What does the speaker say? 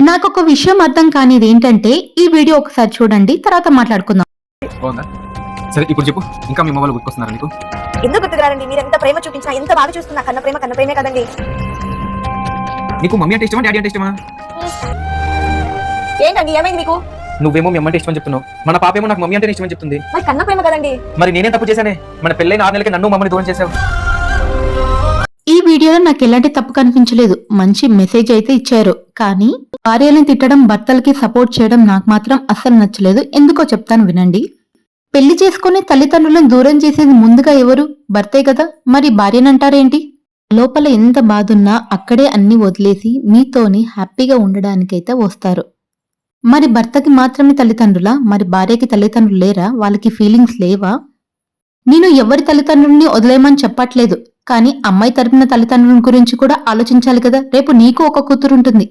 నాకొక విషయం అర్థం కానిది ఏంటంటే ఈ వీడియో ఒకసారి చూడండి, తర్వాత మాట్లాడుకుందాం. బాగుందా? సరే ఇప్పుడు చెప్పు, ఇంకా మీ మొబైల్ గుర్తుకొస్తున్నారా నీకు? ఎందుకు గుర్తుకురారండి? మీరు ఎంత ప్రేమ చూపించినా, ఎంత బాగా చూస్తున్నా, కన్న ప్రేమే కదండి. నీకు మమ్మీ అంటే ఇష్టమా, డాడీ అంటే ఇష్టమా? ఏంటండి ఏమైంది మీకు? నువ్వేమో మీ అమ్మ అంటే ఇష్టమని చెప్తున్నావు, మన పాపేమో నాకు మమ్మీ అంటే ఇష్టమని చెప్తుంది. మరి కన్న ప్రేమ కదండి. మరి నేనే తప్పు చేశానే? మన పెళ్ళైన 6 నెలలకి నన్ను మమ్మల్ని దూరం చేశావు. ఈ వీడియోలో నాకు ఎలాంటి తప్పు కనిపించలేదు, మంచి మెసేజ్ అయితే ఇచ్చారు. కానీ భార్యలను తిట్టడం, భర్తలకి సపోర్ట్ చేయడం నాకు మాత్రం అస్సలు నచ్చలేదు. ఎందుకో చెప్తాను వినండి. పెళ్లి చేసుకుని తల్లిదండ్రులను దూరం చేసేది ముందుగా ఎవరు? భర్తే కదా. మరి భార్యనంటారేంటి? లోపల ఎంత బాధున్నా అక్కడే అన్ని వదిలేసి మీతోని హ్యాపీగా ఉండడానికైతే వస్తారు. మరి భర్తకి మాత్రమే తల్లిదండ్రులా? మరి భార్యకి తల్లిదండ్రులు లేరా? వాళ్ళకి ఫీలింగ్స్ లేవా? నేను ఎవరి తల్లిదండ్రుల్ని వదిలేయమని చెప్పట్లేదు, కానీ అమ్మాయి తరపున తల్లిదండ్రుల గురించి కూడా ఆలోచించాలి కదా. రేపు నీకు ఒక కూతురు ఉంటుంది.